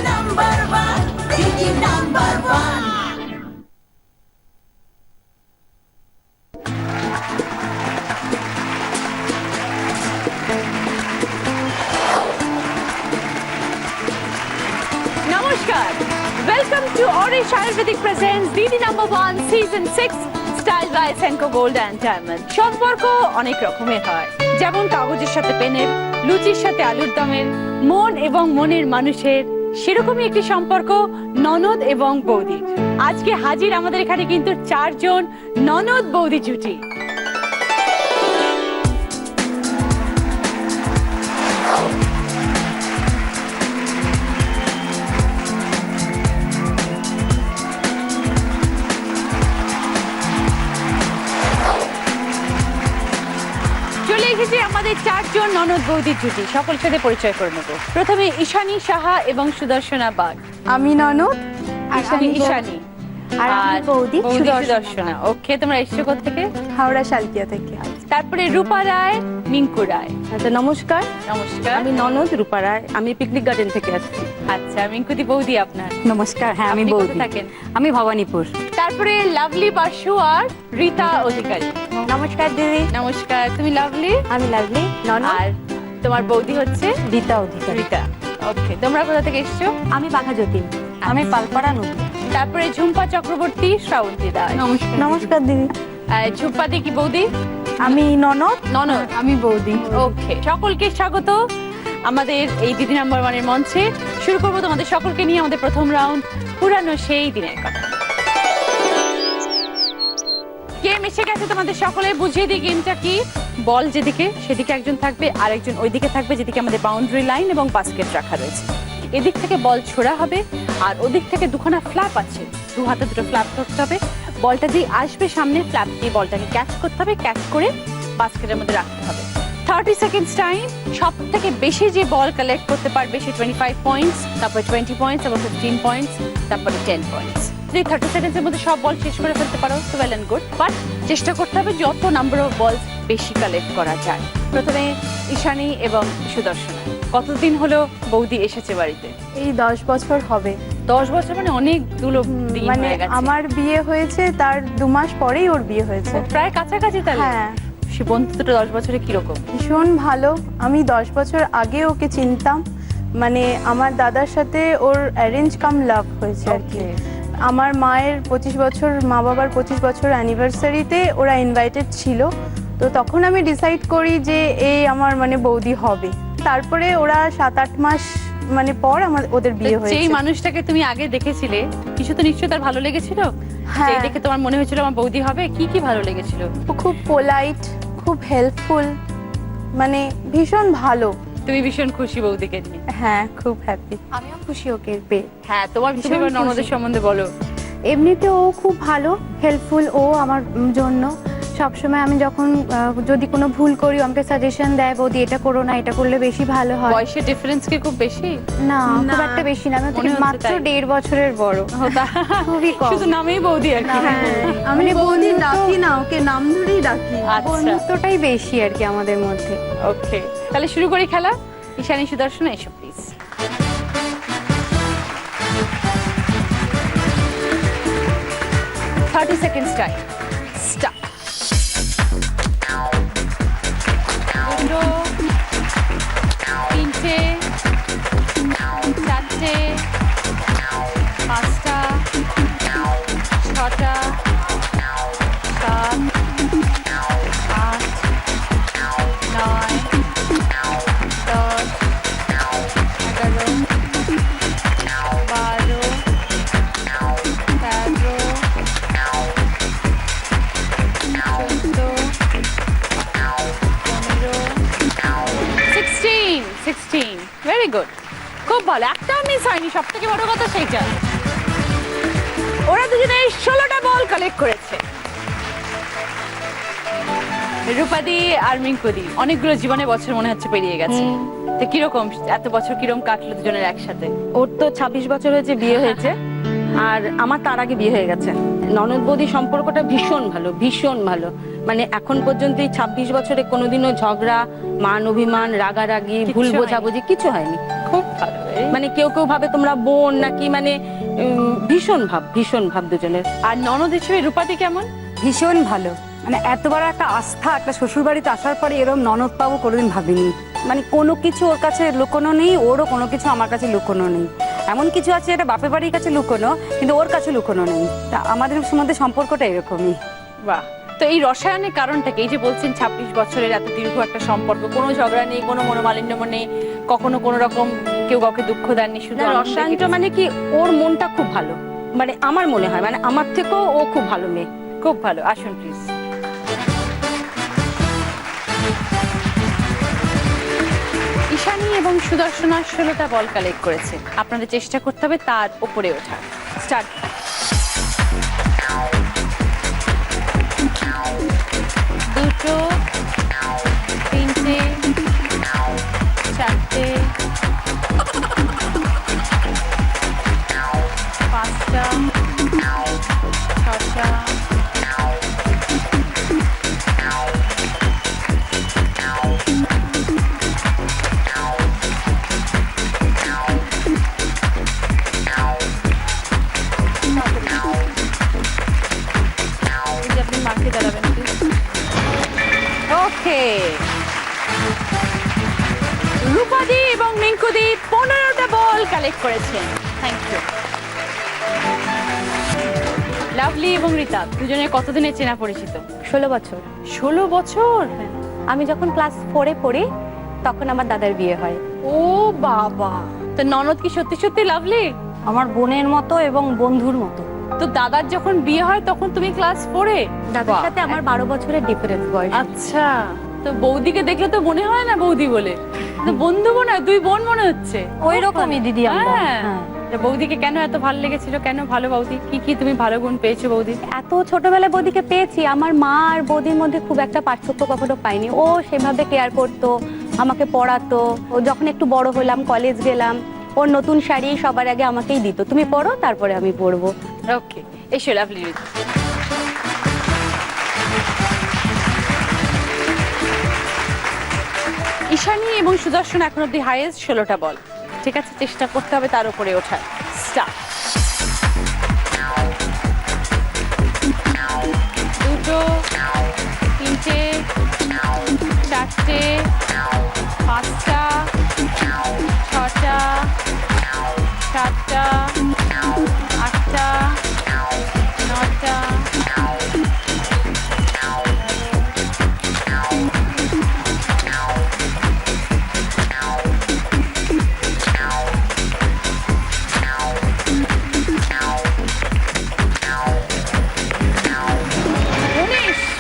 Number one, Didi number one. নমস্কার, welcome to Arish Ayurvedic presents Didi number one season 6 style by Senco gold and diamond. সম্পর্ক অনেক রকমের হয়, যেমন কাগজের সাথে পেনের, লুচির সাথে আলুর দমের, মন এবং মনের মানুষের, সেরকমই একটি সম্পর্ক ননদ এবং বৌদির। আজকে হাজির আমাদের এখানে কিন্তু 4 জন ননদ বৌদি জুটি। চলে এসেছি আমাদের 4 জন ননদ বৌদির জুটি। সকলের সাথে পরিচয় করে নেব। প্রথমে ঈশানী সাহা এবং সুদর্শনা বাগ। আমি ননদ, আমি ঈশানী আর আমি বৌদি সুদর্শনা। ওকে, তোমরা এসছো কোথা থেকে? হাওড়া শালকিয়া থেকে। তারপরে রূপা রায়, মিঙ্কু রায়। আচ্ছা, নমস্কার। নমস্কার। আমি ননদ রূপা রায়, আমি পিকনিক গার্ডেন থেকে আসছি। আচ্ছা, মিঙ্কুদি বৌদি আপনার। নমস্কার। হ্যাঁ, আমি আপনি কোথায় বৌদি থাকেন? আমি ভবানীপুর। তারপরে লাভলি বাসু আর রীতা অধিকারী। নমস্কার দিদি। নমস্কার। তুমি লাভলি? আমি লাভলি। ননদ আর তোমার বৌদি হচ্ছে রীতা অধিকারী। রীতা। ওকে, তোমরা কোথা থেকে এসছো? আমি বাঘাযতীন। আমি পালপাড়া নদী। তারপরে ঝুম্পা চক্রবর্তী, শ্রাবন্তী দাস। নমস্কার। নমস্কার দিদি। ঝুম্পা দি কি বৌদি? আমি ননদ। ননদ। আমি বৌদি। ওকে, সকলকে স্বাগত আমাদের এই দিদি নাম্বার ওয়ানের মঞ্চে। শুরু করবো তোমাদের সকলকে নিয়ে আমাদের প্রথম রাউন্ড, পুরানো সেই দিনের কথা। গেম এসে গেছে তোমাদের সকলে, বুঝিয়ে দিই গেমটা কি। বল যেদিকে সেদিকে একজন থাকবে, আর একজন ওইদিকে থাকবে যেদিকে আমাদের বাউন্ডারি লাইন এবং বাস্কেট রাখা রয়েছে। এদিক থেকে বল ছোড়া হবে, আর ওদিক থেকে দুখানা ফ্ল্যাপ আছে, দু হাতে দুটো ফ্ল্যাপ ধরতে হবে। বলটা দিয়ে আসবে সামনে, ফ্ল্যাপ দিয়ে বলটাকে ক্যাচ করতে হবে, ক্যাচ করে বাস্কেটের মধ্যে রাখতে হবে। 30 সেকেন্ডস টাইম। সব থেকে বেশি যে বল কালেক্ট করতে পারবে সে 25 পয়েন্টস, তারপর 20 পয়েন্টস, তারপর 15 পয়েন্টস, তারপরে 10 পয়েন্টস। যদি 30 সেকেন্ডসের মধ্যে সব বল শেষ করে ফেলতে পারো তো ওয়েল এন্ড গুড, বাট চেষ্টা করতে হবে যত নাম্বার অফ বল বেশি কালেক্ট করা যায়। প্রথমে ঈশানী এবং সুদর্শনা। কতদিন হলো বৌদি এসেছে বাড়িতে? এই 10 বছর হবে। 10 বছর মানে অনেকগুলো দিন মানে হয়ে গেছে। আমার বিয়ে হয়েছে তার 2 মাস পরেই ওর বিয়ে হয়েছে। প্রায় কাছাকাছি তাহলে। হ্যাঁ, সে বন্ধুত্বটা 10 বছরে কিরকম? ভীষণ ভালো। আমি 10 বছর আগে ওকে চিনতাম, মানে আমার দাদার সাথে ওর অ্যারেঞ্জ কাম লাভ হয়েছে আর কি। আমার মায়ের 25 বছর, মা বাবার 25 বছর অ্যানিভার্সারিতে ওরা ইনভাইটেড ছিল, তো তখন আমি ডিসাইড করি যে এই আমার মানে বৌদি হবে। তারপরে ওরা 7-8 মাস মানে পর ওদের বিয়ে হয়েছে। যেই মানুষটাকে তুমি আগে দেখেছিলে কিছু তো নিশ্চয়ই তার ভালো লেগেছিল। হ্যাঁ। যেই দেখে তোমার মনে হয়েছিল আমার বৌদি হবে, কি কি ভালো লেগেছিল? ও খুব পোলাইট, খুব হেল্পফুল, মানে ভীষণ ভালো। তুমি ভীষণ খুশি বৌদিকে নিয়ে? হ্যাঁ, খুব হ্যাপি। আমিও খুশি ওকে পেয়ে। হ্যাঁ, তোমার ভীষণ তুমি এবার খুশি। ননদের সম্বন্ধে বলো। এমনিতে ও খুব ভালো, হেল্পফুল। ও আমার জন্য সবসময় আমি যখন যদি কোনো ভুল করি আমাকে সাজেশন দেয়, বৌদি এটা করো না, এটা করলে বেশি ভালো হয়। বয়সের ডিফারেন্স কি খুব বেশি? না, না। খুব একটা বেশি না, আমি ওর মনে থেকে হচ্ছে মাত্র তাই। 1.5 বছরের বড়। খুবই কম। শুধু নামেই বৌদি আর কি। আমি মানে বৌদি বন্ধুত্ব- ডাকি না, ওকে নাম ধরেই ডাকি। আচ্ছা, বন্ধুত্বটাই বেশি আর কি আমাদের মধ্যে। ওকে, তাহলে শুরু করি খেলা। ঈশানী, সুদর্শনা, এসো please. Thirty seconds time. Start. দুটো, তিনটে, চারটে, পাঁচটা, ছটা, সাত, আট, 9, 10, 11, 12, 13, 16 ভেরি গুড, খুব ভালো। একটাও মিস হয়নি, সব থেকে বড় কথা সেইটা। ওরা দুজনে 16টা বল কালেক্ট করেছে। রূপাদি আর মিঙ্কুদি, অনেকগুলো জীবনে বছর মনে হচ্ছে পেরিয়ে গেছে। তো কিরকম এত বছর কিরকম কাটলো দুজনের একসাথে? ওর তো 26 বছর হয়েছে বিয়ে হয়েছে, আর আমার তার আগে বিয়ে হয়ে গেছে। ননদ বৌদি সম্পর্কটা ভীষণ ভালো, ভীষণ ভালো। মানে এখন পর্যন্ত এই 26 বছরে কোনোদিনও ঝগড়া, মান অভিমান, রাগারাগি, ভুল কিচ্ছু বোঝাবুঝি কিছু হয়নি। খুব ভালো। মানে কেউ কেউ ভাবে তোমরা বোন নাকি, মানে ভীষণ ভাব দুজনের। আর ননদ হিসেবে রূপাদি কেমন? ভীষণ ভালো। মানে এত বড় একটা আস্থা, একটা শ্বশুর বাড়িতে আসার পরে এরকম ননদ পাবো কোনোদিন ভাবিনি। মানে কোনো কিছু ওর কাছে লুকোনো নেই, ওরও কোনো কিছু আমার কাছে লুকোনো নেই। এমন কিছু আছে এটা বাপের বাড়ির কাছে লুকোনো, কিন্তু ওর কাছে লুকোনো নেই। তা আমাদের মধ্যে সম্পর্কটা এরকমই। বাহ। তো এই রসায়নের কারণটা কি? এই যে বলছেন 26 বছরের এত দীর্ঘ একটা সম্পর্ক, কোনো ঝগড়া নেই, কোনো মনোমালিন্য নেই, কখনো কোনো রকম কেউ কাউকে দুঃখ দেননি, শুধু রসায়নটা মানে কি, ওর মনটা খুব ভালো। মানে আমার মনে হয়, মানে আমার থেকেও ও খুব ভালো মেয়ে। খুব ভালো। আসুন প্লিজ। ঈশানী এবং সুদর্শনা 16টা বল কালেক্ট করেছে। আপনাদের চেষ্টা করতে হবে তার উপরে ওঠা। স্টার্ট। দুটো, তিনটে, চারটে, পাঁচটা, ছটা, আপনি মাকে দাঁড়াবেন। ওকে, রূপাদি এবং মিঙ্কুদি 15টা বল কালেক্ট করেছেন। Thank you. লাভলি এবং রিতা দুজনে কতদিনের চেনা পরিচিত? 16 বছর। 16 বছর? আমি যখন ক্লাস 4-এ পড়ি তখন আমার দাদার বিয়ে হয়। ও বাবা। তো ননদ কি সত্যি সত্যি লাভলি? আমার বোনের মতো এবং বন্ধুর মতো। তো দাদার যখন বিয়ে হয় তখন তুমি ক্লাস 4-এ? দাদার সাথে আমার 12 বছরের ডিফারেন্স বয়স। আচ্ছা। তো বৌদিকে দেখলে তো মনে হয় না বৌদি বলে, তো বন্ধু মনে হয়, দুই বোন মনে হচ্ছে। ওই রকমই দিদি আমরা। হ্যাঁ। হ্যাঁ। তো বৌদিকে কেন এত ভালো লেগেছিল? কেন ভালো বৌদি? কি কি তুমি ভালো গুণ পেয়েছো বৌদি? এত ছোটবেলায় বৌদিকে পেয়েছি, আমার মা আর বৌদির মধ্যে খুব একটা পার্থক্য কখনো পাইনি। ও সেভাবে কেয়ার করতো, আমাকে পড়াতো। ও যখন একটু বড় হলাম, কলেজ গেলাম, ওর নতুন শাড়ি সবার আগে আমাকেই দিত, তুমি পড়ো তারপরে আমি পরবো। ওকে, এসো লাভলি। ঈশানী এবং সুদর্শন এখন অব্দি হাইয়েস্ট 16টা বল। ঠিক আছে, চেষ্টা করতে হবে তার উপরে ওঠার। স্টার্ট। দুটো, তিনটে, চারটে, পাঁচটা, ছটা, সাতটা, আটটা, নটা,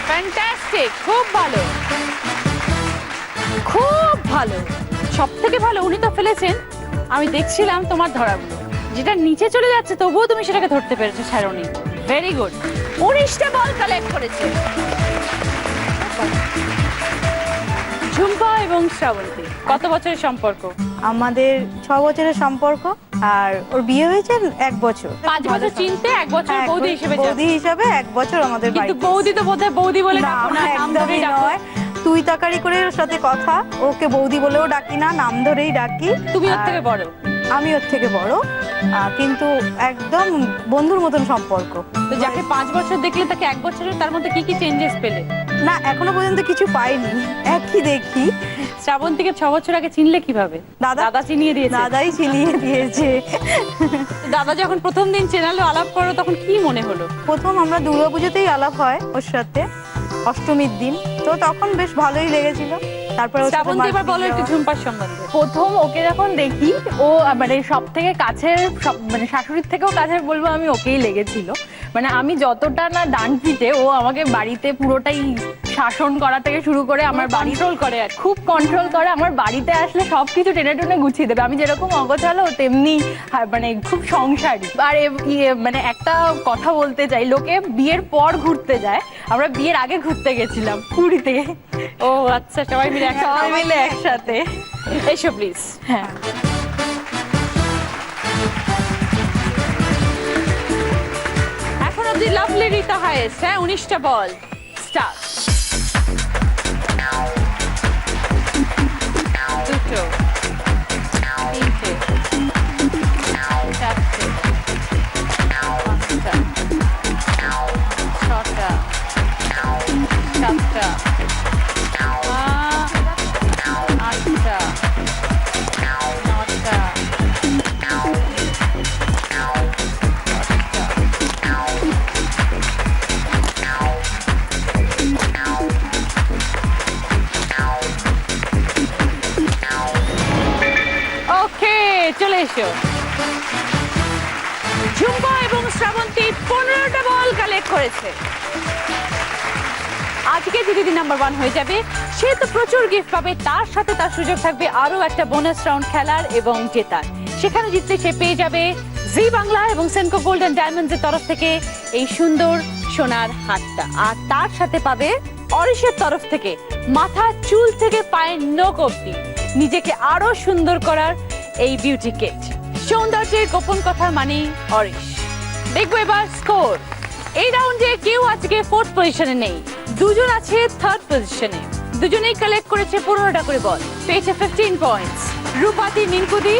ফ্যান্টাস্টিক। খুব ভালো, খুব ভালো, সব থেকে ভালো। উনি তো ফেলেছেন, আমি দেখছিলাম তোমার ধরাগুলো, যেটা নিচে চলে যাচ্ছে তবুও তুমি সেটাকে ধরতে পেরেছো, ছাড়োনি। Very good. 19টা বল কালেক্ট করেছে। ঝুম্পা এবং শ্রাবন্তী কত বছরের সম্পর্ক? আমাদের 6 বছরের সম্পর্ক, আর ওর বিয়ে হয়েছে 1 বছর। 5 বছর চিনতে, 1 বছর হ্যাঁ, বৌদি হিসেবে জানো। বৌদি হিসাবে 1 বছর আমাদের কিন্তু বাড়িতে। বৌদি তো বোধহয় বৌদি বলে না, ডাকো না, নাম ধরেই একদমই ডাকো। নয়। তুই তাকারি করে ওর সাথে কথা, ওকে বৌদি বলেও ডাকি না, নাম ধরেই ডাকি। তুমি ওর আর থেকে বড়? আমি ওর থেকে বড়, কিন্তু একদম বন্ধুর মতন সম্পর্ক। তো যাকে 5 বছর দেখলে তাকে 1 বছরের, তার মধ্যে কি কি চেঞ্জেস পেলে? না, এখনো পর্যন্ত কিছু পাইনি, একই দেখি। শ্রাবন্তীকে 6 বছর আগে চিনলে কিভাবে? দাদা চিনিয়ে দিয়েছে। দাদাই চিনিয়ে দিয়েছে। দাদা যখন প্রথম দিন চেনালো, আলাপ করো, তখন কি মনে হলো? প্রথম আমরা দুর্গাপুজোতেই আলাপ হয় ওর সাথে, অষ্টমীর দিন। তো তখন বেশ ভালোই লেগেছিল। তারপরে ওর সাথে শ্রাবন্তী এবার বলো মার্কেটে একটু যাওয়া। ঝুম্পার সম্বন্ধে। প্রথম ওকে যখন দেখি, ও মানে সব থেকে কাছের, মানে শাশুড়ির থেকেও কাছের বলবো আমি, ওকেই লেগেছিল। মানে আমি যতটা না ডান্স দিতে, ও আমাকে বাড়িতে পুরোটাই শাসন করা থেকে শুরু করে আমার বাড়ি কন্ট্রোল করে আর খুব কন্ট্রোল করে। আমার বাড়িতে আসলে সবকিছু টেনে টেনে গুছিয়ে দেবে। আমি যেরকম অগোছালো, তেমনি মানে খুব সংসারী। আর মানে একটা কথা বলতে চাই, লোকে বিয়ের পর ঘুরতে যায়, আমরা বিয়ের আগে ঘুরতে গেছিলাম পুরীতে। ও আচ্ছা, সবাই মিলে সবাই মিলে একসাথে। এসো প্লিজ। হ্যাঁ, এখন অব্দি লাভলি রিতা হাইয়েস্ট। হ্যাঁ, 19টা বল। স্টার্ট। দুটো, তিনটে, চারটে, পাঁচটা, ছটা, সাতটা, আটটা, নটা, ওকে, চলে এসো। ঝুম্পা এবং শ্রাবন্তী 15টা বল কালেক্ট করেছে। আজকে যে দিদি নাম্বার 1 হয়ে যাবে সে তো প্রচুর গিফট পাবে, তার সাথে তার সুযোগ থাকবে আরো একটা বোনাস রাউন্ড খেলার এবং জেতার। সেখানে জিতলে সে পেয়ে যাবে জি বাংলা এবং সেনকো গোল্ড এন্ড ডায়মন্ডস এর তরফ থেকে এই সুন্দর সোনার হারটা, আর তার সাথে পাবে অরিশের তরফ থেকে মাথা চুল থেকে পায়ের নখ অবধি নিজেকে আরো সুন্দর করার এই বিউটি কিট। সৌন্দর্যের গোপন কথা মানে অরিশ। দেখবো এবার স্কোর। এই রাউন্ডে কেউ আজকে 4th পজিশনে নেই, দুজন আছে 3rd পজিশনে। দুজনেই কালেক্ট করেছে 15টা করে বল, পেয়েছে 15 পয়েন্টস। রূপাদি, মিনকুদি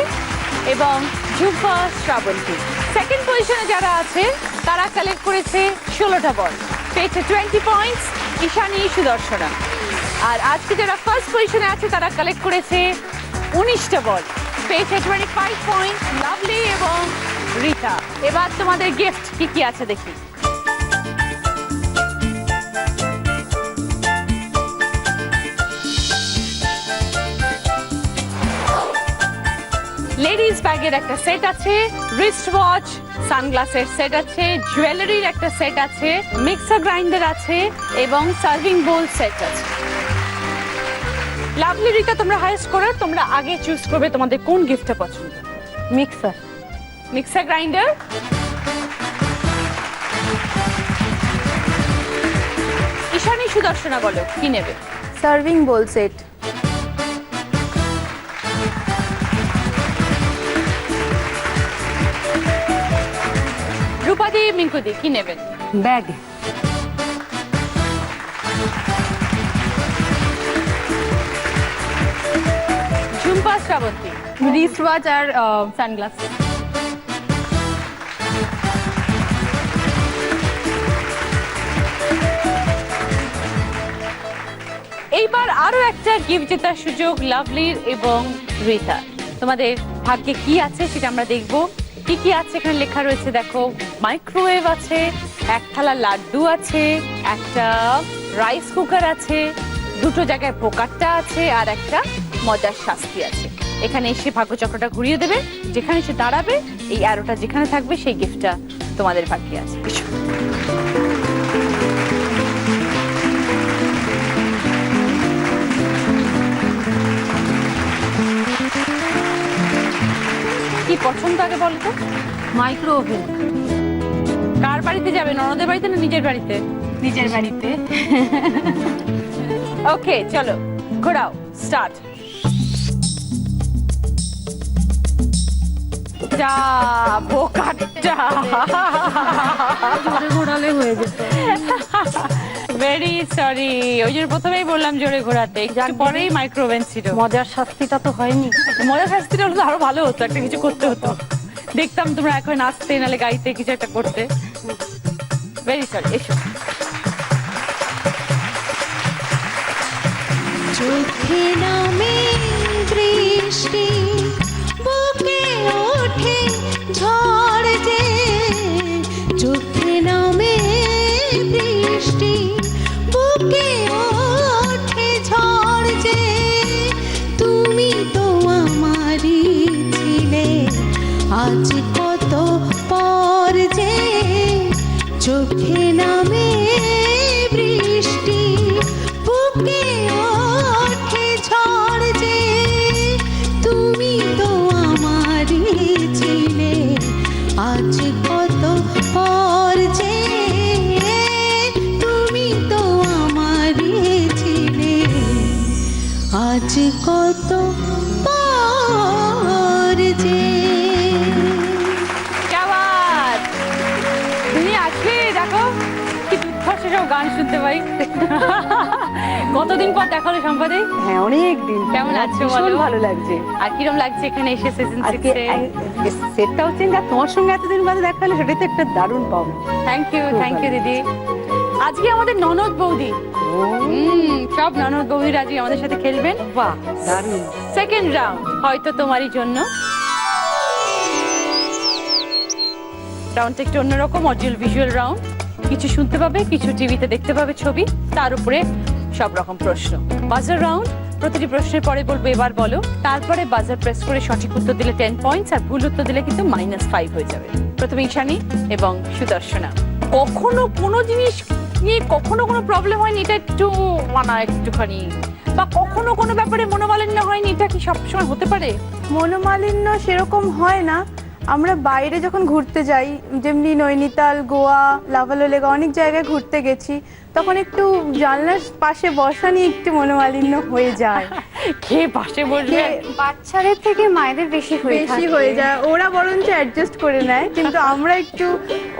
এবং ঝুম্পা, শ্রাবন্তী। 2nd পজিশনে যারা আছে তারা কালেক্ট করেছে 16টা বল, পেয়েছে 20 পয়েন্টস। ঈশানী, সুদর্শনা। আর আজকে যারা 1st পজিশনে আছে তারা কালেক্ট করেছে 19টা বল, পেয়েছে 25 পয়েন্টস লাভলি এবং রিতা। এবার তোমাদের গিফট কি কি আছে দেখি। লেডিস ব্যাগের একটা সেট আছে, রিস্ট ওয়াচ, সানগ্লাসের সেট আছে, জুয়েলারির একটা সেট আছে, মিক্সার গ্রাইন্ডার আছে এবং সার্ভিং বোল সেট আছে। লাভলি, রিতা তোমরা হাই স্কোরার, তোমরা আগে চুজ করবে তোমাদের কোন গিফটটা পছন্দ। মিক্সার গ্রাইন্ডার, ঈশানী, সুদর্শনা বলো কি নেবে। Serving bowl set. রূপাদি, মিঙ্কুদি কি নেবেন। Bag. Jhumpa, Shrabanti. Wrist watch আর সানগ্লাস। এইবার আরো একটা গিফট জেতার সুযোগ লাভলির এবং রিতা। তোমাদের ভাগ্যে কি আছে সেটা আমরা দেখবো। কি কি আছে এখানে লেখা রয়েছে দেখো। মাইক্রোওয়েভ আছে, এক থালা লাড্ডু আছে, একটা রাইস কুকার আছে, দুটো জায়গায় পোকারটা আছে, আর একটা মজার শাস্তি আছে। এখানে এসে ভাগ্যচক্রটা ঘুরিয়ে দেবে, যেখানে সে দাঁড়াবে এই অ্যারোটা যেখানে থাকবে সেই গিফটটা তোমাদের ভাগ্যে আছে। এসো। কি পছন্দ আগে বলো তো। Micro oven. কার বাড়িতে যাবে, ননদের বাড়িতে না নিজের বাড়িতে। নিজের বাড়িতে। ওকে চলো ঘোরাও, স্টার্ট। যা বোকাটা, জোরে ঘোরালে হয়ে যেত। ভেরি সরি, ওই জন্য প্রথমেই বললাম জোরে ঘোরাতে, একটু পরেই মাইক্রোওভেন ছিল। মজার শাস্তিটা তো হয়নি। মজার শাস্তিটা হলে তো আরো ভালো হতো, একটা কিছু করতে হতো, দেখতাম তোমরা এখন নাচতে নাহলে গাইতে কিছু একটা করতে। ভেরি সরি, এসো। চোখে নামে বৃষ্টি, বুকে ওঠে ঝড় যে। চোখে নামে বৃষ্টি, বুকে ওঠে ঝড় যে। তুমি তো আমারই ছিলে, আজ কত পর যে। চোখে নামে বৃষ্টি, বুকে ওঠে ঝড় যে। তুমি তো আমারই ছিলে, আজ কত পর যে। তুমি তো আমারই ছিলে, আজ কত পর যে। তুমি আসবে দেখো কি দুঃখ সব গান শুনতে শুনতে পাই। কতদিন পর দেখা হলো সম্পাদে? হ্যাঁ অনেক দিন। কেমন আছো ভীষণ বলো? ভালো লাগছে। আর কিরম লাগছে এখানে এসে সিজন আজকে 6 এ? সেটটাও চেঞ্জ, আর তোমার সঙ্গে এতদিন বাদে দেখা হলো সেটাই তো একটা দারুণ পাওয়া। থ্যাংক ইউ দিদি। আজকে আমাদের ননদ বৌদি, সব ননদ বৌদিরা আজকে আমাদের সাথে খেলবেন। বাহ দারুণ। সেকেন্ড রাউন্ড হয়তো তোমারই জন্য। রাউন্ডটা একটু অন্যরকম, অডিও ভিজুয়াল রাউন্ড। কিছু শুনতে পাবে, কিছু টিভিতে দেখতে পাবে ছবি, তার উপরে সব রকম প্রশ্ন। বাজার রাউন্ড, প্রতিটি প্রশ্নের পরে বলবো এবার বলো, তারপরে বাজার প্রেস করে সঠিক উত্তর দিলে 10 পয়েন্টস, আর ভুল উত্তর দিলে কিন্তু -5 হয়ে যাবে। প্রথমে ঈশানী এবং সুদর্শনা। কখনো কোনো জিনিস নিয়ে কখনো কোনো প্রবলেম হয়নি, এটা একটু একটুখানি, বা কখনো কোনো ব্যাপারে মনোমালিন্য হয়নি, এটা কি সবসময় হতে পারে? মনোমালিন্য সেরকম হয় না। আমরা বাইরে যখন ঘুরতে যাই, যেমনি নৈনিতাল, গোয়া, লাভালোলেগা অনেক জায়গায় ঘুরতে গেছি, তখন একটু জানলার পাশে বসা নিয়ে একটু মনোমালিন্য হয়ে যায়। কে পাশে বসবে? বাচ্চাদের থেকে মায়েদের বেশি হয়ে যায়, ওরা বরঞ্চ অ্যাডজাস্ট করে নেয়, কিন্তু আমরা একটু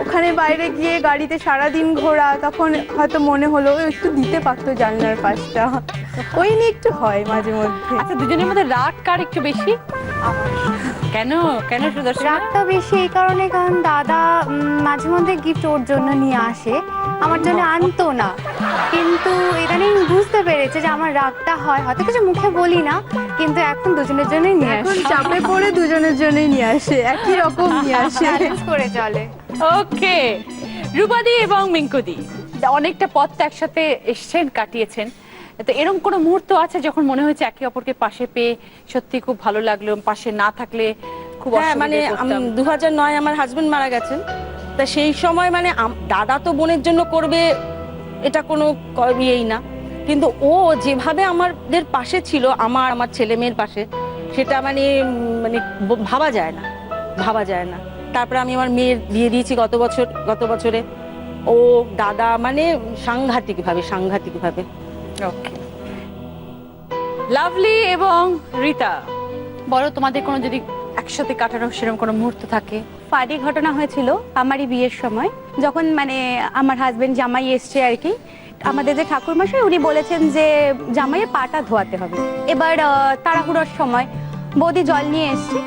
ওখানে বাইরে গিয়ে গাড়িতে সারাদিন ঘোরা, তখন হয়তো মনে হলো ও একটু দিতে পারতো জানলার পাশটা, ওই নিয়ে একটু হয় মাঝে মধ্যে। আচ্ছা, দুজনের মধ্যে রাগ কার একটু বেশি? কেন কেন সুদর্শন? রাগটা বেশি এই কারণে, কারণ দাদা মাঝে মধ্যে গিফট ওর জন্য নিয়ে আসে, আমার জন্য আনতো না, কিন্তু ইদানিং বুঝতে পেরেছে যে আমার রাগটা হয়, হয়তো কিছু মুখে বলি না, কিন্তু এখন দুজনের জন্যই নিয়ে এখন আসে, চাপে পড়ে দুজনের জন্যই নিয়ে আসে, একই রকম নিয়ে আসে। চ্যালেঞ্জ করে চলে। ওকে, রূপাদি এবং মিঙ্কুদি অনেকটা পথ তো একসাথে এসছেন, কাটিয়েছেন, তো এরকম কোনো মুহূর্ত আছে যখন মনে হয়েছে একে অপরকে পাশে পেয়ে সত্যি খুব ভালো লাগলো, পাশে না থাকলে খুব হ্যাঁ মানে 2009 আমার হাজবেন্ড মারা গেছেন, তা সেই সময় মানে দাদা তো বোনের জন্য করবে এটা কোনো ইয়েই না, কিন্তু ও যেভাবে আমাদের পাশে ছিল, আমার ছেলে মেয়ের পাশে, সেটা মানে মানে ভাবা যায় না, ভাবা যায় না। তারপরে আমি আমার মেয়ের বিয়ে দিয়েছি গত বছরে, ও দাদা মানে সাংঘাতিক ভাবে। ওকে, লাভলি এবং রীতা, বলো তোমাদের কোনো যদি একসাথে কাটানো সেরকম কোনো মুহূর্ত থাকে? ফানি ঘটনা হয়েছিল আমারই বিয়ের সময়, যখন মানে আমার হাজবেন্ড জামাই এসছে আর কি, আমাদের যে ঠাকুরমশাই উনি বলেছেন যে জামাইয়ের পাটা ধোয়াতে হবে। এবার তাড়াহুড়োর সময় বৌদি জল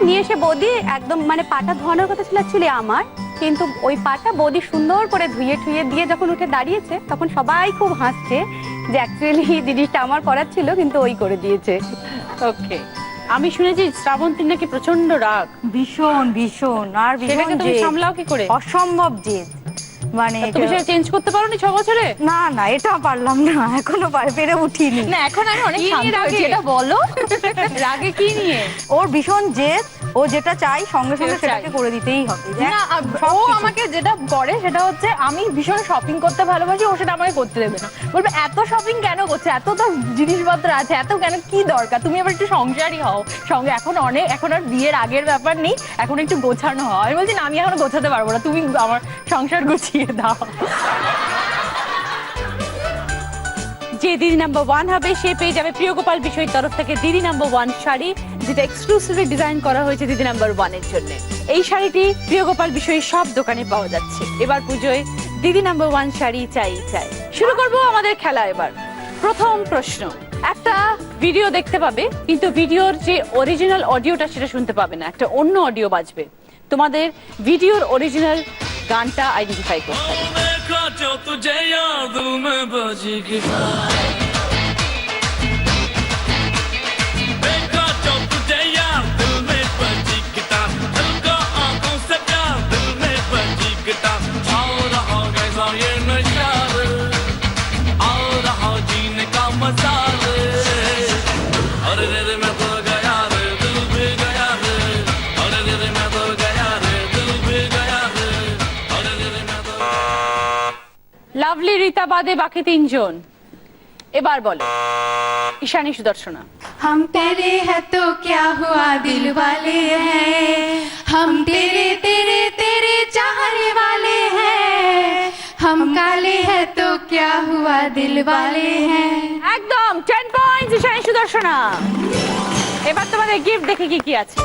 নিয়ে এসে বৌদি একদম মানে পাটা ধোয়ানোর কথা ছিল অ্যাকচুয়ালি আমার, কিন্তু ওই পাটা বৌদি সুন্দর করে ধুয়ে দিয়ে যখন উঠে দাঁড়িয়েছে, তখন সবাই খুব হাসছে যে অ্যাকচুয়ালি জিনিসটা আমার করার ছিল, কিন্তু ওই করে দিয়েছে। ওকে, আমি শুনেছি শ্রাবন্তী নাকি প্রচন্ড রাগ। ভীষণ আর সেটাকে তুমি সামলাও কি করে? অসম্ভব জেদ, মানে তুমি সেটা চেঞ্জ করতে পারোনি 6 বছরে? না এটা পারলাম না, এখনো পেরে উঠিনি। না, এখন আমি অনেক কি নিয়ে শান্ত রাগে? হয়েছি, এটা বলো। রাগে কি নিয়ে? ওর ভীষণ জেদ, ও যেটা চাই সঙ্গে সঙ্গে যেটা চাই। সেটাকে করে দিতেই হবে। না, ও আমাকে যেটা করে সেটা হচ্ছে, আমি ভীষণ শপিং করতে ভালোবাসি, ও সেটা আমাকে করতে দেবে না, বলবে এত শপিং কেন করছে, এত তো জিনিসপত্র আছে, এত কেন, কি দরকার, তুমি আবার একটু সংসারই হও সঙ্গে, এখন আর বিয়ের আগের ব্যাপার নেই, এখন একটু গোছানো হয়। আমি বলছি না, আমি এখন গোছাতে পারবো না, তুমি আমার সংসার গুছিয়ে দাও। যে দিদি নাম্বার 1 হবে সে পেয়ে যাবে প্রিয় গোপাল বিষয়ের তরফ থেকে দিদি নাম্বার 1 শাড়ি, যেটা এক্সক্লুসিভলি ডিজাইন করা হয়েছে দিদি নাম্বার 1 এর জন্য। এই শাড়িটি প্রিয় গোপাল বিষয়ে সব দোকানে পাওয়া যাচ্ছে। এবার পুজোয় দিদি নাম্বার 1 শাড়ি চাই। শুরু করব আমাদের খেলা। এবার প্রথম প্রশ্ন, একটা ভিডিও দেখতে পাবে, কিন্তু ভিডিওর যে অরিজিনাল অডিওটা সেটা শুনতে পাবে না, একটা অন্য অডিও বাজবে। তোমাদের ভিডিওর অরিজিনাল গানটা আইডেন্টিফাই করতে হবে। जो तुझे याद में बजी गिटार, देखा जो तुझे याद दिल में बजी गिटार, दिल का आंखों से प्यार दिल में बजी गिटार, आओ रहा कैसा ये नशा रे, आओ रहा जीने का मजा रे, अरे रे मैं तो गया रे, दिल भी गया रे, अरे रे मैं तो गया रे, दिल भी गया रे, अरे रे मैं तो। লাভলি, রীতা বাদে বাকি 3 জন। এবার বলো ঈশানী, সুদর্শনা। हम तेरे हैं तो क्या हुआ दिल वाले हैं, हम तेरे तेरे तेरे चाहने वाले हैं, हम काले हैं तो क्या हुआ दिल वाले हैं। একদম 10 পয়েন্টস ঈশানী, সুদর্শনা। এবার তোমাদের গিফট দেখে কি আছে।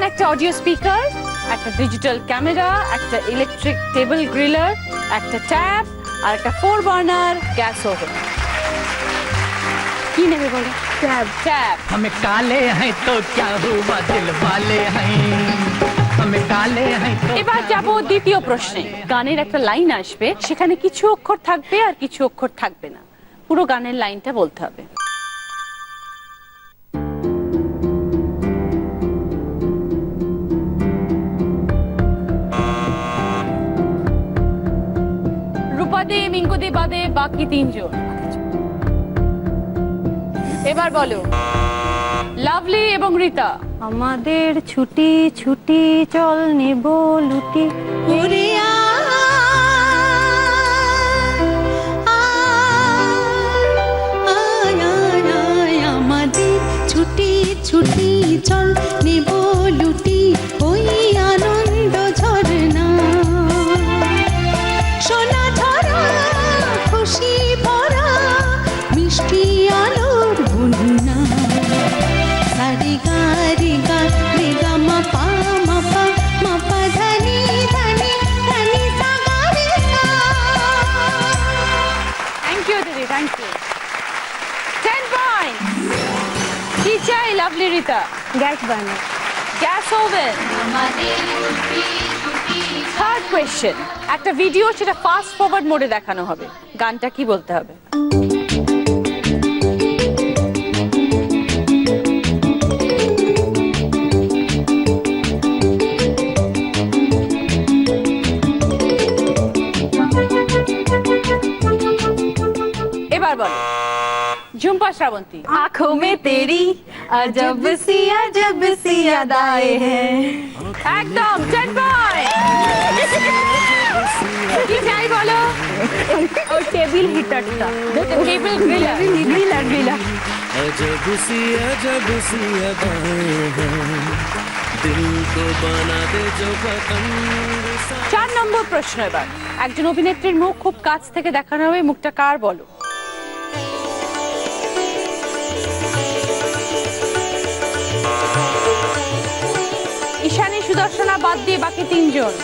একটা অডিও স্পিকার, একটা ডিজিটাল ক্যামেরা, একটা ইলেকট্রিক টেবিল গ্রিলার, একটা ট্যাপ আর একটা 4 বার্নার গ্যাস ওভেন। কি নেবে বলো? ট্যাপ। ট্যাপ। हमें काले हैं तो क्या हुआ दिल वाले हैं हमें काले हैं तो এবার যাব দ্বিতীয় প্রশ্নে। গানের একটা লাইন আসবে, সেখানে কিছু অক্ষর থাকবে আর কিছু অক্ষর থাকবে না। পুরো গানের লাইনটা বলতে হবে। রূপাদি, মিঙ্কুদি বাদে বাকি তিনজন। এবার বলো লাভলি এবং রীতা। আমাদের ছুটি ছুটি চল নেব লুটি। ওরে আমাদের ছুটি ছুটি চল নেব লুটি ওই আনন্দ ঝরনা সোনা ধরা খুশি ভরা মিষ্টি আলোর বন্যা সারি গা রে গা রে গা মা পা ধনি ধনি ধনি সা গা রে সা। থ্যাংক ইউ দিদি, থ্যাংক ইউ। 10 পয়েন্ট। কি চাই Lovely Rita? Gas burner. Gas oven. Third question, একটা ভিডিও, সেটা ফাস্ট ফরওয়ার্ড মোডে দেখানো হবে। গানটা কি বলতে হবে? এবার বলো ঝুম্পা শ্রাবন্তী। आंखों में तेरी अजब सी अदाएं हैं। একদম 10 পয়েন্ট। কি চাই বলো? और टेबल हीटरটা, টেবিল গ্রিলার। ग्रिलर। अजब सी अदाएं हैं दिल को बना दे जो पतंग सा 4 নম্বর প্রশ্ন। এবার একজন অভিনেত্রীর মুখ খুব কাছ থেকে দেখানো হবে, মুখটা কার বলো? ঈশানী, সুদর্শনা বাদ দিয়ে বাকি তিনজন।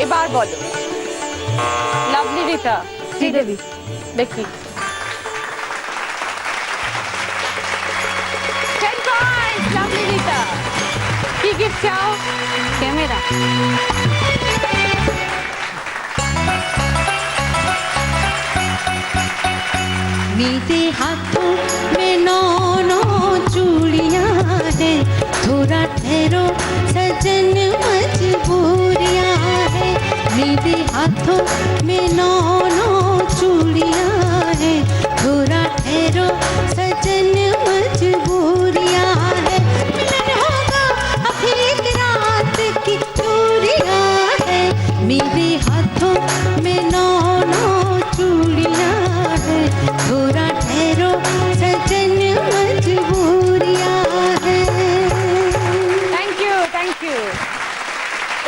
এবার বলো লাভলি রীতা। শ্রীদেবী। দেখি 10 পয়েন্ট লাভলি রীতা। কি গিফট চাও? ক্যামেরা। मेरे हाथों में नौ चूड़ियां है थोड़ा ठहरो सजन मजबूरियां है मेरे हाथों में नौ चूड़ियां है थोड़ा ठहरो सजन मजबूरियां है मिलन होगा अब एक रात की चूड़ियां है मेरे हाथों में नौ चूड़ियां है थोड़ा ठहरो सजन मजबूरियां है। Thank you, thank you.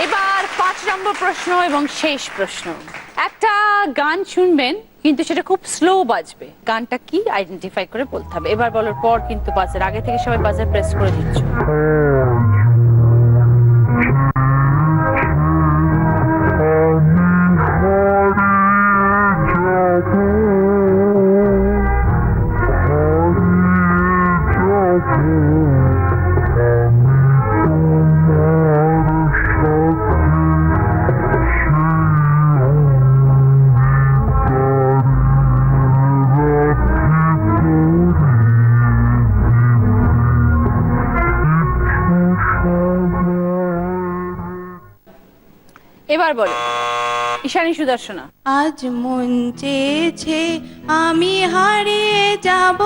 এবার 5 নম্বর প্রশ্ন এবং শেষ প্রশ্ন। একটা গান শুনবেন, কিন্তু সেটা খুব স্লো বাজবে। গানটা কি আইডেন্টিফাই করে বলতে হবে। এবার বলার পর কিন্তু বাজার আগে থেকে সবাই বাজার প্রেস করে দিচ্ছ। এবার বলো ঈশানী, সুদর্শনা। আজ মন চেয়েছে আমি হারিয়ে যাব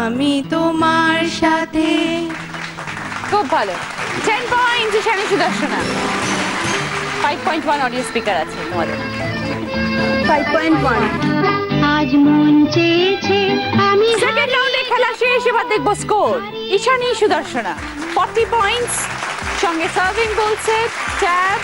আমি তোমার সাথে। খুব ভালো। 10 পয়েন্ট ঈশানী, সুদর্শনা। 5.1 অডিও স্পিকার আছে তোমাদের। 5.1। আজ মন চেয়েছে আমি সেকেন্ড রাউন্ডে খেলা শেষ। এবার দেখবো স্কোর। ঈশানী, সুদর্শনা 40 পয়েন্টস, সঙ্গে serving bowl set, tab,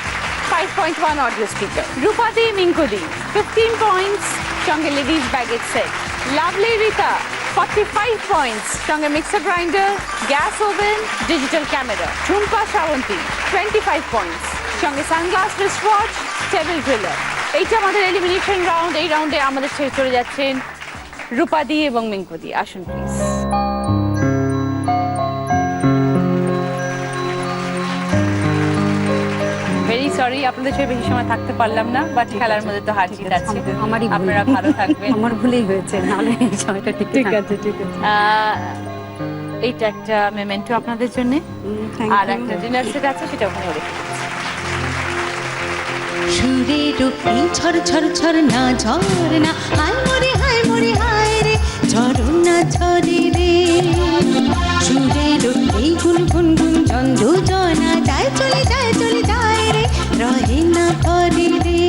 5.1 audio speaker. রূপাদি, মিঙ্কুদি 15 পয়েন্টস, সঙ্গে ladies baggage set. Lovely Rita 45 points, সঙ্গে mixer grinder, gas oven, digital camera. Jhumka Shrabanti 25 points, সঙ্গে সানগ্লাস, রিস্টওয়াচ, টেবিল গ্রিলার। এইটা আমাদের এলিমিনেশন রাউন্ড। এই রাউন্ডে আমাদের ছেড়ে চলে যাচ্ছেন রূপাদি এবং মিঙ্কুদি। আসুন প্লিজ। ভেরি সরি, আপনাদের সাথে বেশি সময় থাকতে পারলাম না, বাট খেলার মধ্যে তো হার জিত আছে। আমারই ভুল। আপনারা ভালো থাকবেন। আমার ভুলেই হয়েছে, নাহলে এই সময়টা ঠিক আছে। এইটা একটা মেমেন্টো আপনাদের জন্য, আর একটা ডিনার সেট আছে, সেটা ওখানে রেখে দিচ্ছি। সুরের এই ঝড় ঝড় ঝড় না ঝড়না হায় মরে হায় রে ঝড়না ঝরে রে সুরের এই গুন গুন গুন চন্দ্র জনা যায় চলে যায় রে রহে না ঘরে রে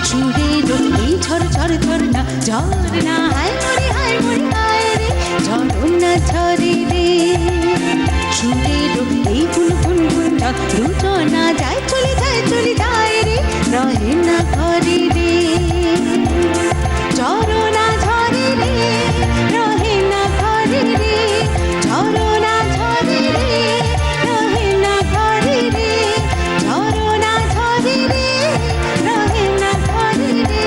সুরের এই ঝড় ঝড় ঝড় না ঝড়না হায় মরে হায় রে ঝড়না ঝরে রে সুরের এই গুন গুন গুন চন্দ্র জনা যায় চলে যায় রে রহে না ঘরে রে ঝরনা ঝরে রে রহে না ঘরে রে ঝরনা ঝরে রে রহে না ঘরে রে ঝরনা ঝরে রে রহে না ঘরে রে।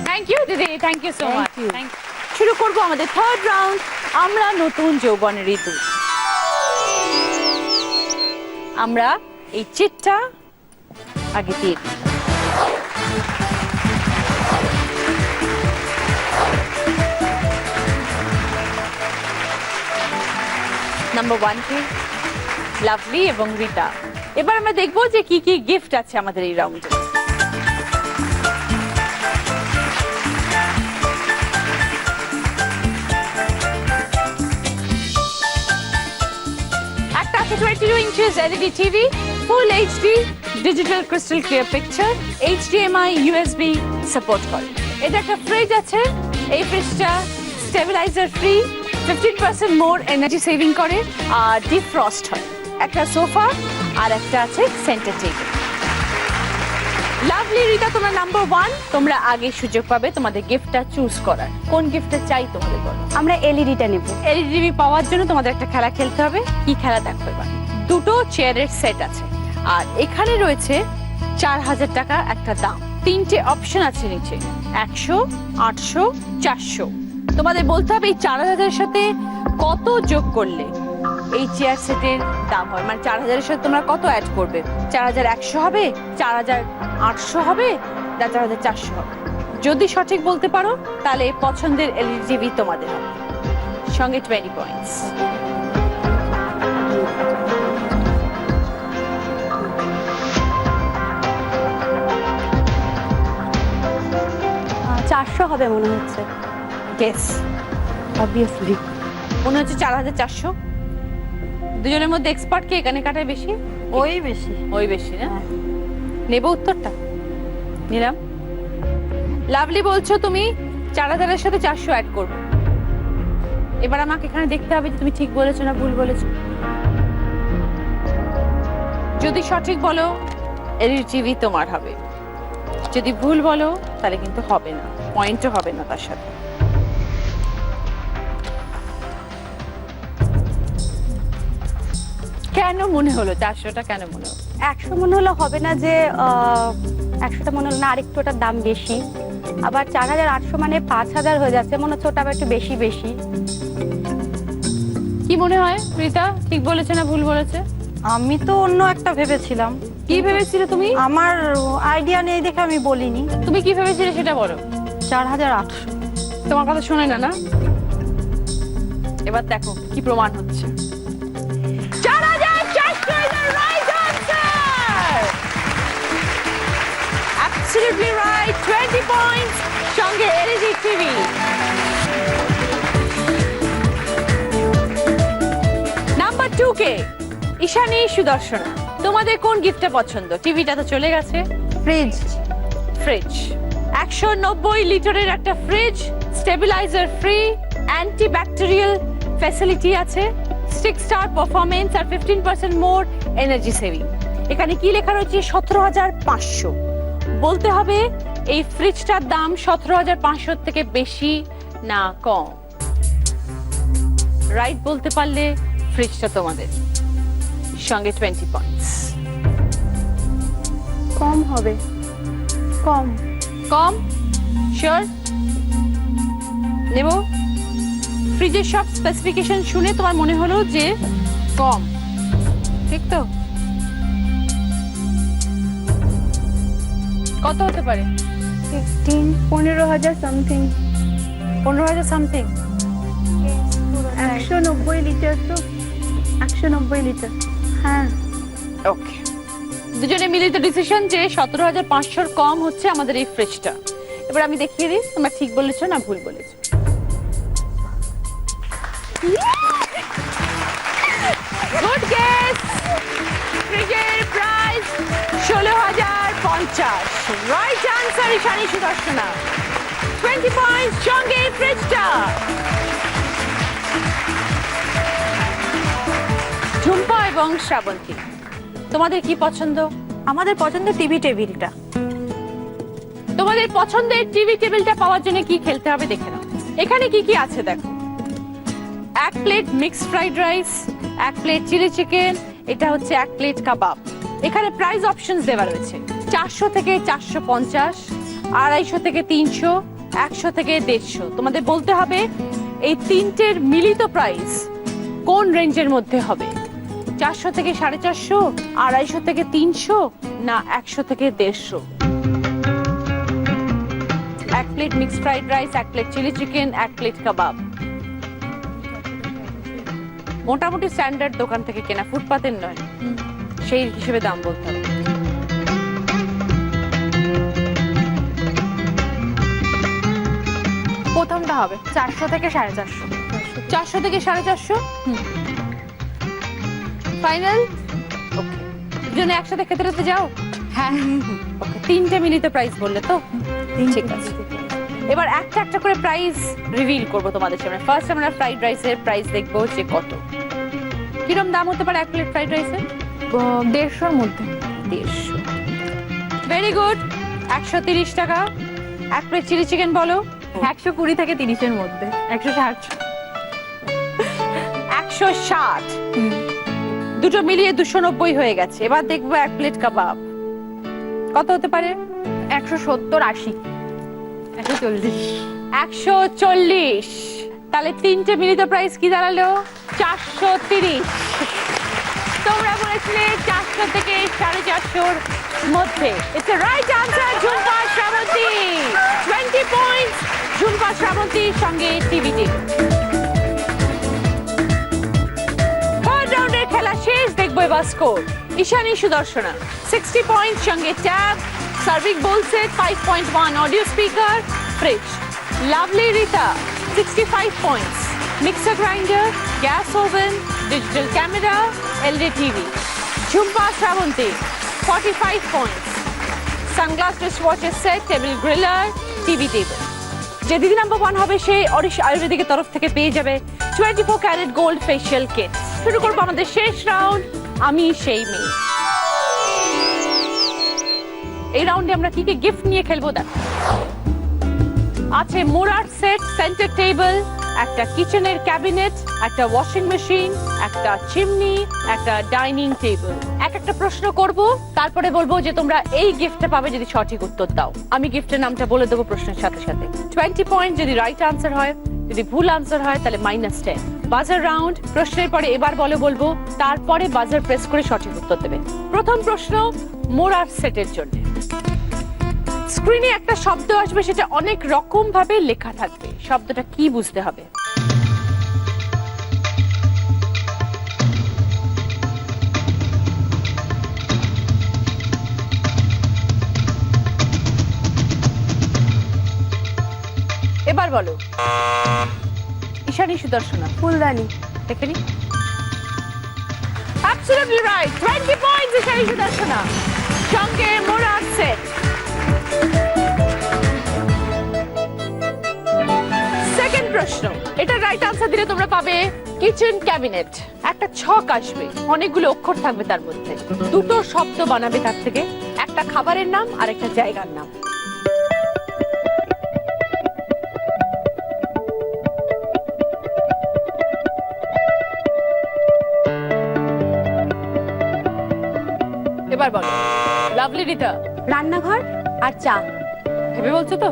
থ্যাংক ইউ দিদি, থ্যাংক ইউ সো মাচ। শুরু করব আমাদের থার্ড রাউন্ড, আমরা নতুন যৌবনের ঋতু। আমরা এই চিটটা আগে দিয়ে দিই। নাম্বার 1 কে লাভলি এবং রিতা। এবার আমরা দেখবো যে কি কি গিফট আছে আমাদের এই রাউন্ডে। একটা আছে 22 inches LED TV, full HD digital crystal clear picture, HDMI USB support করে। এটা একটা ফ্রিজ আছে, এই ফ্রিজটা স্টেবিলাইজার ফ্রি, 15% মোর এনার্জি সেভিং করে আর ডিফ্রস্ট হয়। একটা সোফা আর একটা আছে সেন্টার টেবিল। লাভলি রিতা, তোমরা নাম্বার 1, তোমরা আগে সুযোগ পাবে তোমাদের গিফটটা চুজ করার। কোন গিফটটা চাই তোমাদের বলো? আমরা এলইডিটা নেব। এলইডি টিভি পাওয়ার জন্য তোমাদের একটা খেলা খেলতে হবে। কি খেলা দেখো এবার। দুটো চেয়ারের সেট আছে আর এখানে রয়েছে 4000 টাকা একটা দাম। তিনটে অপশন আছে নিচে, 100, 800, 400। তোমাদের বলতে হবে এই 4000 সাথে কত যোগ করলে এই চেয়ার সেটের দাম হবে। মানে 4000 সাথে তোমরা কত অ্যাড করবে? 4100 হবে, 4800 হবে, না 4400 হবে? যদি সঠিক বলতে পারো তাহলে পছন্দের এলইডি টিভি তোমাদের হবে, সঙ্গে 20 পয়েন্টস। আহ, 400 হবে মনে হচ্ছে। গেস। অবভিয়াসলি মনে হচ্ছে 4400। দুজনের মধ্যে এক্সপার্ট কে এখানে কাটায় বেশি? ওই বেশি। ওই বেশি না? নেব উত্তরটা? নিলাম। লাভলি বলছো তুমি 4000 সাথে 400 অ্যাড করবে। এবার আমাকে এখানে দেখতে হবে যে তুমি ঠিক বলেছো না ভুল বলেছো। যদি সঠিক বলো এলইডি টিভি তোমার হবে, যদি ভুল বলো তাহলে কিন্তু হবে না, পয়েন্টও হবে না তার সাথে। কেন মনে হলো 400টা? কেন মনে হলো? 100 মনে হলো হবে না, যে 100টা মনে হলো না, আরেকটু ওটার দাম বেশি। আবার 4800 মানে 5000 হয়ে যাচ্ছে, মনে হচ্ছে ওটা আবার একটু বেশি বেশি। কি মনে হয় রিতা, ঠিক বলেছে না ভুল বলেছে? আমি তো অন্য একটা ভেবেছিলাম। কি ভেবেছিলে তুমি? আমার আইডিয়া নেই দেখে আমি বলিনি। তুমি কি ভেবেছিলে সেটা বলো। 4800। তোমার কথা শোনে না না? এবার দেখো কি প্রমাণ হচ্ছে। 4400 is the right answer! Absolutely right, 20 points, সঙ্গে এলইডি টিভি। নাম্বার 2 কে ঈশানী, সুদর্শনা। তোমাদের কোন গিফটটা পছন্দ? টিভিটা তো চলে গেছে। ফ্রিজ। ফ্রিজ 190 লিটারের একটা fridge, stabiliser free, anti bacterial facility আছে, 6 স্টার পারফরম্যান্স আর 15% মোর এনার্জি সেভিং। এখানে কি লেখা রয়েছে? 17500। বলতে হবে এই ফ্রিজটার দাম 17,500 থেকে বেশি না কম? রাইট বলতে পারলে ফ্রিজটা তোমাদের, সঙ্গে 20 পয়েন্টস। কম হবে, কম। কম? শিওর? নেব? ফ্রিজের সব স্পেসিফিকেশন শুনে তোমার মনে হলো যে কম, ঠিক তো? কত হতে পারে? 15,000 সামথিং। 15,000 সামথিং? 190 লিটার তো, 190 লিটার। হ্যাঁ, ওকে, দুজনে মিলিত ডিসিশন যে 17,500 কম হচ্ছে আমাদের এই ফ্রিজটা। এবার আমি দেখিয়ে দিই তোমরা ঠিক বলেছো না ভুল বলেছো। Good guess. ফ্রিজের প্রাইস 16,050। রাইট আনসার ঈশানী সুদর্শনা। 20 পয়েন্টস সঙ্গে এই ফ্রিজটা। ঝুম্পা এবং শ্রাবন্তী, তোমাদের কি পছন্দ? আমাদের পছন্দ টিভি টেবিলটা। তোমাদের পছন্দের টিভি টেবিলটা পাওয়ার জন্য কি খেলতে হবে দেখে নাও। এখানে কি কি আছে দেখো। 1 plate mixed fried rice, 1 plate chilli chicken, এটা হচ্ছে 1 প্লেট কাবাব। এখানে প্রাইস অপশনস দেওয়া রয়েছে 400 থেকে 450, 250 থেকে 300, 100 থেকে 150। তোমাদের বলতে হবে এই তিনটের মিলিত প্রাইস কোন রেঞ্জের মধ্যে হবে। 400 থেকে 450, 250 থেকে 300, না 100 থেকে 150। 1 plate mixed fried rice, 1 plate chilli chicken, 1 plate kebab. মোটামুটি স্ট্যান্ডার্ড দোকান থেকে কেনা, ফুটপাতের নয়, সেই হিসেবে দাম বলতে হবে। প্রথমটা হবে 400 থেকে 450। 400 থেকে 450 ফাইনাল। ওকে, দুজনে একসাথে খেতে খেতে যাও। হ্যাঁ, ওকে, তিনটে মিলিত প্রাইস বললে তো? ঠিক আছে, এবার একটা একটা করে প্রাইস রিভিল করব তোমাদের সামনে। ফার্স্ট আমরা ফ্রাইড রাইসের প্রাইস দেখবো যে কত, কিরম দাম হতে পারে 1 প্লেট ফ্রাইড রাইসের? 150-র মধ্যে। 150। ভেরি গুড, 130 টাকা। 1 প্লেট চিলি চিকেন বলো? 120 থেকে 30-এর মধ্যে। 160। 160। দুটো মিলিয়ে 290 হয়ে গেছে। এবার দেখবো 1 প্লেট কাবাব কত হতে পারে? 170-80। 140। 140। তাহলে তিনটে মিলিত প্রাইস কি দাঁড়ালো? 430। তোমরা বলেছিলে 400 থেকে 450-র মধ্যে। It's a right answer. Jhumpa Shrabanti 20 points. Jhumpa শ্রাবন্তীর সঙ্গে টিভিটি। থার্ড রাউন্ডের খেলা শেষ, দেখবো এবার স্কোর। ঈশানী সুদর্শনা 60 পয়েন্টস, সঙ্গে tab, serving bowl set 5.1, audio speaker, fridge. Lovely Rita 65 points, mixer grinder, gas oven, digital camera, LED TV. Jhumpa Shrabanti 45 points, sunglass dishwasher set, table griller, TV table. যে দিদি নাম্বার 1 হবে সে অরিশ আয়ুর্বেদিকের তরফ থেকে পেয়ে যাবে 24 ক্যারেট গোল্ড ফেশিয়াল কিট। শুরু করবো আমাদের শেষ রাউন্ড, আমি সেই মেয়ে। এই রাউন্ডে আমরা কি কি গিফট নিয়ে খেলবো দেখো। আছে মোরার সেট, সেন্টার টেবিল, একটা কিচেনের ক্যাবিনেট, একটা ওয়াশিং মেশিন, একটা চিমনি, একটা ডাইনিং টেবিল। এক একটা প্রশ্ন করব, তারপরে বলবো যে তোমরা এই গিফটটা পাবে যদি সঠিক উত্তর দাও। আমি গিফটের নামটা বলে দেবো প্রশ্নের সাথে সাথে। 20 পয়েন্ট যদি রাইট আনসার হয়, যদি ভুল আনসার হয় তাহলে -10। বাজার রাউন্ড, প্রশ্নের পরে এবার বলবো, তারপরে বাজার প্রেস করে সঠিক উত্তর দেবে। প্রথম প্রশ্ন মোরার সেটের জন্য। স্ক্রিনে একটা শব্দ আসবে, সেটা অনেক রকম ভাবে লেখা থাকবে। শব্দটা কি বুঝতে হবে? এবার বলো। ঈশানী সুদর্শনা ফুলদানি। দেখে নি। Absolutely right. 20 points ঈশানী সুদর্শনা। সঙ্গে মোরার সেট। সেকেন্ড প্রশ্ন, এটা রাইট আনসার দিলে তোমরা পাবে কিচেন ক্যাবিনেট। একটা ছক আসবে, অনেকগুলো অক্ষর থাকবে তার মধ্যে, দুটো শব্দ বানাবে তার থেকে, একটা খাবারের নাম আর একটা জায়গার নাম। এবার বলো লাভলি রিতা। রান্নাঘর আর চা। ভেবে বলছো তো?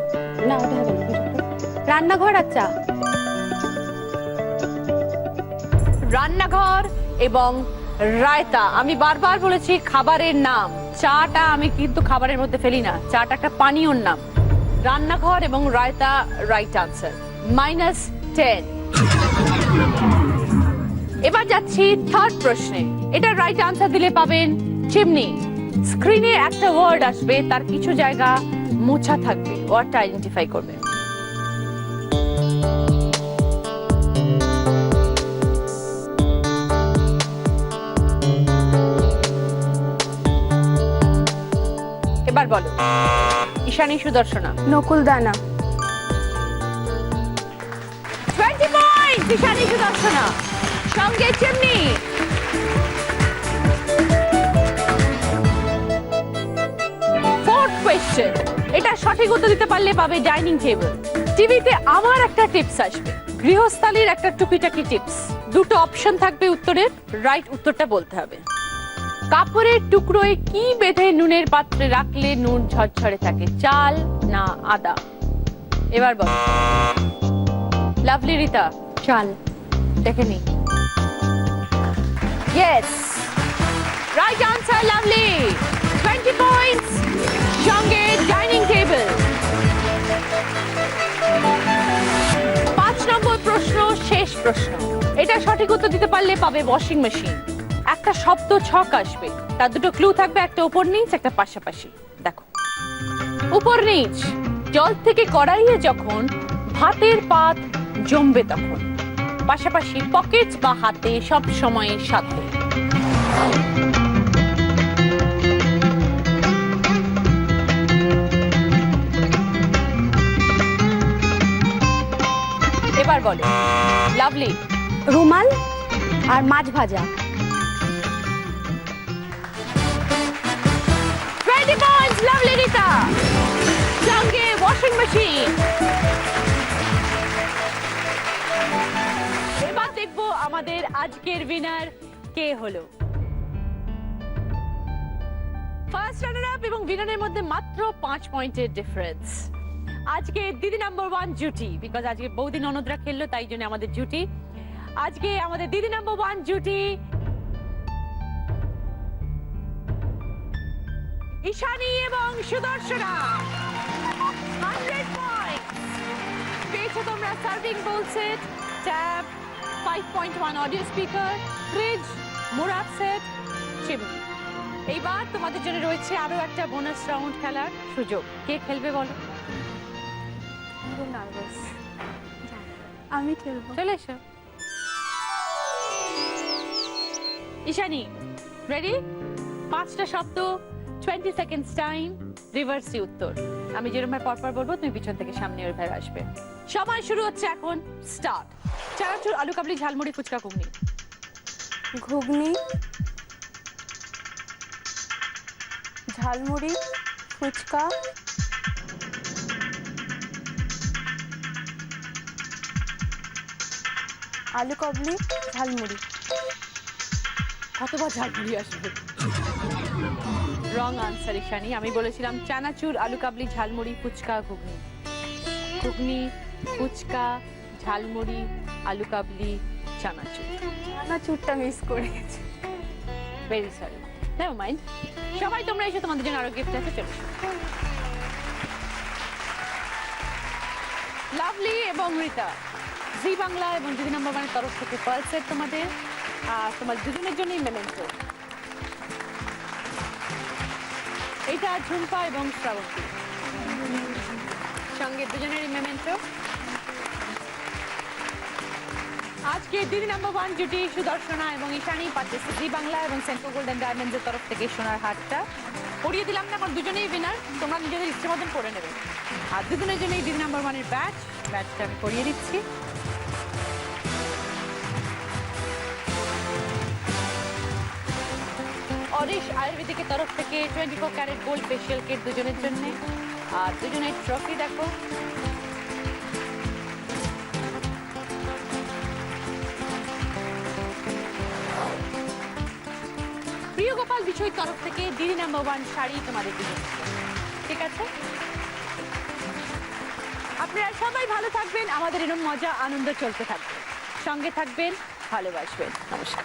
না ওটা হবে না। রান্নাঘর আর চা। রান্নাঘর এবং রায়তা। আমি বারবার বলেছি খাবারের নাম, চাটা আমি কিন্তু খাবারের মধ্যে ফেলি না, চাটা একটা পানীয়র নাম। রান্নাঘর এবং রায়তা রাইট আনসার, -10। এবার যাচ্ছি থার্ড প্রশ্নে। এটা রাইট আনসার দিলে পাবেন চিমনি। স্ক্রিনে একটা ওয়ার্ড আসবে, তার কিছু জায়গা মোছা থাকবে, ওয়ার্ডটা আইডেন্টিফাই করবে। এবার বলো ঈশানী সুদর্শনা। নকুল দানা। 20 পয়েন্ট ঈশানী সুদর্শনা, সঙ্গে চিমনি। ফোর্থ কোয়েশ্চেন, এটা সঠিক উত্তর দিতে পারলে পাবে ডাইনিং টেবিল। টিভিতে আমার একটা টিপস আসবে, গৃহস্থালীর একটা টুকিটাকি টিপস। দুটো অপশন থাকবে উত্তরের, রাইট উত্তরটা বলতে হবে। কাপড়ের টুকরোয় কি বেঁধে নুনের পাত্রে রাখলে নুন ঝরঝরে থাকে, চাল না আদা? এবার বল লাভলি রিতা। চাল। দেখে নি। Yes, right answer lovely, 20 points, সঙ্গে ডাইনিং টেবিল। 5 নম্বর প্রশ্ন, শেষ প্রশ্ন। এটা সঠিক উত্তর দিতে পারলে পাবে ওয়াশিং মেশিন। একটা শব্দ ছক আসবে, তার দুটো ক্লু থাকবে, একটা উপর নিচ একটা পাশাপাশি। দেখো উপর নিচ, জল থেকে কড়াইয়ে যখন ভাতের পাত জমবে তখন, পাশাপাশি পকেট বা হাতে সব সময় সাথে। এবার বলো লাভলি। রুমাল আর মাছ ভাজা। 20 points, lovely রিতা, সঙ্গে ওয়াশিং মেশিন। এবার দেখবো আমাদের আজকের উইনার কে হলো। ফার্স্ট রানার আপ এবং উইনারের মধ্যে মাত্র 5 পয়েন্টের ডিফারেন্স। আজকে দিদি নাম্বার 1 জুটি, বিকজ আজকে বৌদি ননদরা খেললো তাই জন্য আমাদের জুটি। আজকে আমাদের দিদি নাম্বার 1 জুটি ঈশানী এবং সুদর্শনা। 100 পয়েন্ট পেয়েছো তোমরা। Serving bowl set, tab, 5.1 audio speaker, fridge, মোরাব সেট, চিমনি। এইবার তোমাদের জন্য রয়েছে আরো একটা বোনাস রাউন্ড খেলার সুযোগ। কে খেলবে বলো? আমি খেলবো। চলে এসো। ঈশানী রেডি? 5টা শব্দ, 20 সেকেন্ডস টাইম, রিভার্সি উত্তর। আমি যেরকম ভাবে পরপর বলবো তুমি পিছন থেকে সামনে ওই ভাবে আসবে। সময় শুরু হচ্ছে এখন, স্টার্ট। চানাচুর, আলু কাবলি, ঝালমুড়ি, ফুচকা, ঘুগনি। ঘুগনি, ঝালমুড়ি, ফুচকা, আলু কাবলি, ঝালমুড়ি। কতবার ঝালমুড়ি আসবে? Wrong answer Ishani. আমি বলেছিলাম চানাচুর, আলু কাবলি, ঝালমুড়ি, ফুচকা, ঘুগনি। ঘুগনি, ফুচকা, ঝালমুড়ি, আলু কাবলি, চানাচুর। চানাচুরটা মিস করে গেছি। Very sorry, never mind. সবাই তোমরা এসে, তোমাদের জন্য আরো গিফট আছে, চলে এসো। লাভলি এবং রিতা, জি বাংলা এবং দিদি নাম্বার 1 এর তরফ থেকে পার্ল সেট তোমাদের, আর তোমার দুজনের জন্যই মেমেন্টো। এটা ঝুম্পা এবং শ্রাবন্তী, সঙ্গে দুজনেরই মেমেন্টো। আজকে দিদি নাম্বার 1 জুটি সুদর্শনা এবং ঈশানী পাচ্ছে জি বাংলা এবং সেন্ট্রাল গোল্ডেন ডায়মন্ডস এর তরফ থেকে সোনার হারটা। পরিয়ে দিলাম না, কারণ দুজনেই উইনার, তোমরা নিজেদের ইচ্ছে মতন করে নেবে। আর দুজনের জন্যই দিদি নাম্বার 1 এর ব্যাচটা আমি পরিয়ে দিচ্ছি। অরিশ আয়ুর্বেদিকের তরফ থেকে 24 ক্যারেট গোল্ড ফেশিয়াল কিট দুজনের জন্য। আর দুজনের ট্রফি দেখো। প্রিয় প্রিয় গোপাল বিষয়ের তরফ থেকে দিদি নাম্বার 1 শাড়ি তোমাদের দিকে। ঠিক আছে, আপনারা সবাই ভালো থাকবেন, আমাদের এরকম মজা আনন্দ চলতে থাকবে, সঙ্গে থাকবেন, ভালোবাসবেন। নমস্কার।